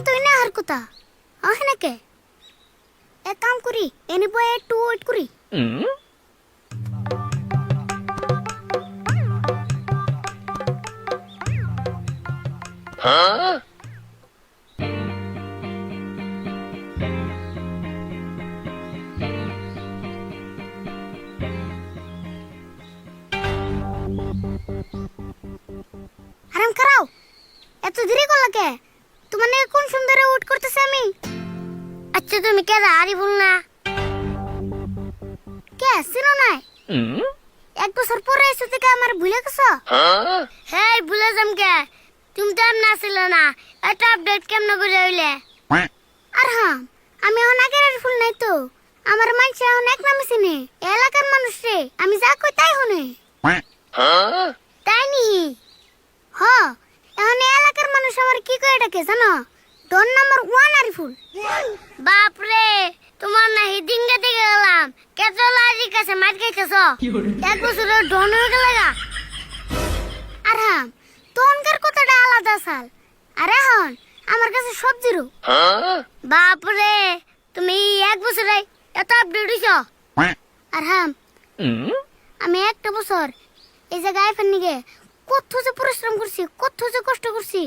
তো এনে আর কথা হেনেকে এক কাম করি এনে বয়ে একটু ওয়েট করি আরাম করাও এত দেরি করলা কে তোমার নিয়ে কোন সুন্দরে ওয়েট করতেছে আমি আচ্ছা তুমি কে আরি বল না কে চিনো নাই এক বছর পরে এসে থেকে আমার ভুলে গেছো হ্যাঁ ভুলে যাম কে তুমি তো না ছিল না এটা আপডেট কেমন করে হইলে আর হ্যাঁ আমি অনেকের আর ফুল নাই তো আমার মানছে অনেক নামে চিনে এলাকার মানুষ রে আমি যা কই তাই শুনে তাই নি হ এখন এলাকার মানুষ আমার কি কই ডাকে জানো ডন নাম্বার 1 আরিফুল বাপ রে তোমার না হিডিংগে দেখে গেলাম কেতো লাজি কাছে মার খাইতেছ এক বছরে ডন হয়ে গেল গা আর হ্যাঁ তখনকার কথাটা আলাদা সাল আর এখন আমার কাছে সব জিরো বাপ রে তুমি এক বছরে এত আপডেট হইছ আর হ্যাঁ আমি একটা বছর এই জায়গায় ফেন নিগে কত যে পরিশ্রম করছি কত যে কষ্ট করছি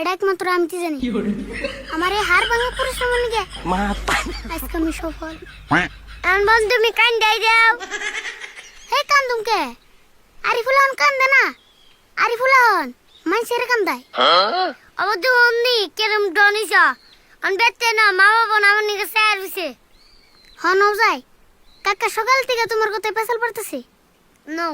এটা একমাত্র আমি তো জানি আমার এই হার ভাঙা পরিশ্রম নিগে আজকে আমি সফল এখন বল তুমি কান্দাই দাও হে কান্দুম কে আরিফুল হন কান্দে না আরিফুল হন মানুষের কান্দায় অবধ অমনি কেরম ডনিস অন বেতে না মা বাবা না আমার নিগে স্যার হইছে হন যাই কাকা সকাল থেকে তোমার কথা পেছাল পড়তেছি নো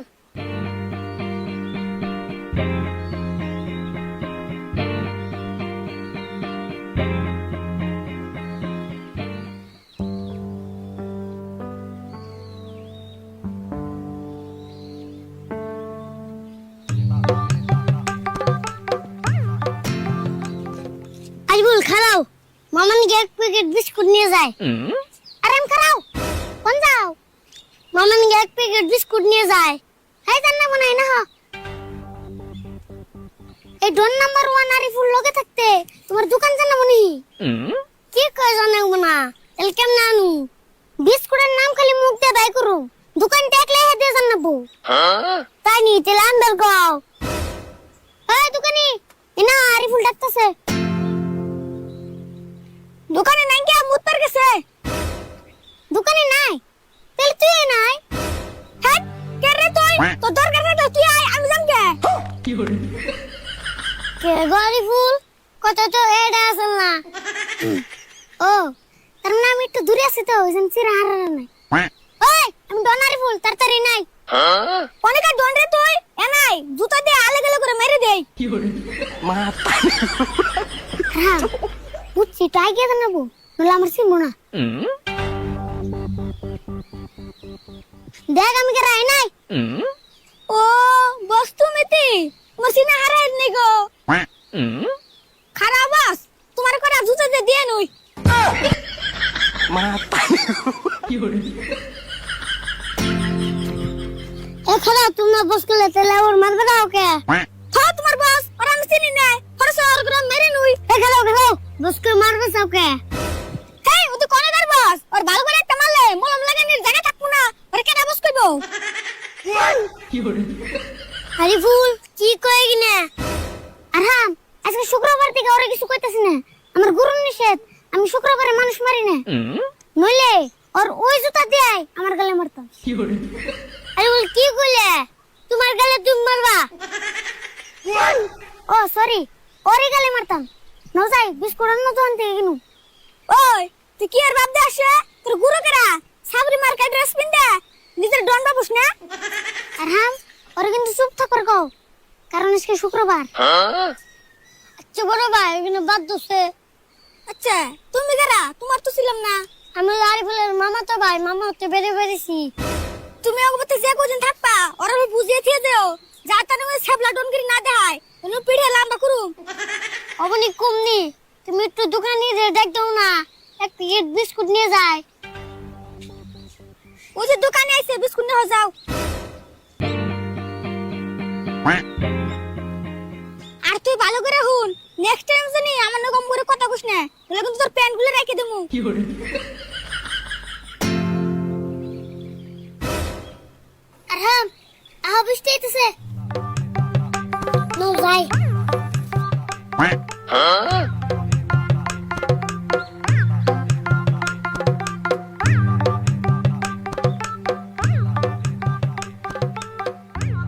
আইবুল খাও মামা নিকে এক প্যাকেট বিস্কুট নিয়ে যায় আরাম খাও কোন যাও মামা নিকে এক প্যাকেট বিস্কুট নিয়ে যায় হাই জান্না মনে হয় না এই ডন নাম্বার 1 আরিফুল লগে থাকতে তোমার দোকান জানা মনে কি কয় জানা না এল কেমন আনু বিস্কুটের নাম খালি মুখ দিয়ে বাই করু দোকান দেখলে হে দিয়ে জানাবো তাই নি তেল আন্দার গাও এই দোকানি ইনা আরিফুল ডাকতেছে দোকানে নাই কে মুত পার গেছে দোকানে নাই তাহলে তুই নাই হ্যাঁ কে রে তুই তো দরকার রে তুই আয় আমি জান কে কে গরি ফুল কত তো এডা আসল না ও তার নাম একটু দূরে আছে তো ওইজন চিরা হারা নাই ওই আমি ডনারি ফুল তাড়াতাড়ি নাই অনেক ডন রে তুই এ নাই জুতা দিয়ে আলে গেলে করে মেরে দেই কি করে মা হ্যাঁ বুঝছি তাই কে জানাবো নলে আমার চিনবো না দেখ আমি কে রাই নাই ও বস্তু মেতি মসিনা হারাই নি গো খারাপ বাস তোমার করে জুতা দিয়ে নই মা কি হরে এ খারাপ তোমরা বস করলে তাহলে ওর মারবে দাও কে হ্যাঁ তোমার বস আর আমি চিনি না হরস আর গ্রাম মেরে নই এ খারাপ বস করে মারবে সব কে হেই ও তো কোনে দার বস আর ভালো করে একটা মারলে মলম লাগানোর জায়গা থাকবো না আরে কেন বস কইবো কি হরে আরিফুল কি কই গিনা আর হ্যাঁ আজকে শুক্রবার থেকে ওরে কিছু কইতাছ না আমার গুরু নিষেধ আমি শুক্রবারে মানুষ মারি না নইলে আর ওই জুতা দেয় আমার গালে মারতাম কি হরে আরিফুল কি কইলে তোমার গালে তুমি মারবা ও সরি ওরে গালে মারতাম ন যাই বিস্কুট আনো তো আনতে গিনু ওই তুই কি আর বাপ দে আসে তোর গুরু কেরা সাবরি মার্কেট ড্রেস পিনদে নিজের ডন বাবুস না আর হ্যাঁ ওরে কিন্তু চুপ থাকার কও কারণ আজকে শুক্রবার আচ্ছা বড় ভাই এখানে বাদ দছে আচ্ছা তুমি কেরা তোমার তো ছিলাম না আমি আরিফুলের মামা তো ভাই মামা হতে বেরে বেরেছি তুমি অগবতে যে কোদিন থাকবা ওরে বুঝিয়ে দিয়ে দেও যা তার মধ্যে ছাবলা ডনগিরি না দেয় অনু পিড়ে লাম্বা করুম অবনি কমনি তুমি একটু দোকানে যে দেখ দাও না এক প্যাকেট বিস্কুট নিয়ে যায় ও যে দোকানে আইছে বিস্কুট নিয়ে যাও আর তুই ভালো করে হুন নেক্সট টাইম জানি আমার না কম করে কথা কইস না তাহলে কিন্তু তোর প্যান্ট গুলো রেখে দেবো আর হ্যাঁ আহ বৃষ্টি আইতেছে নো যাই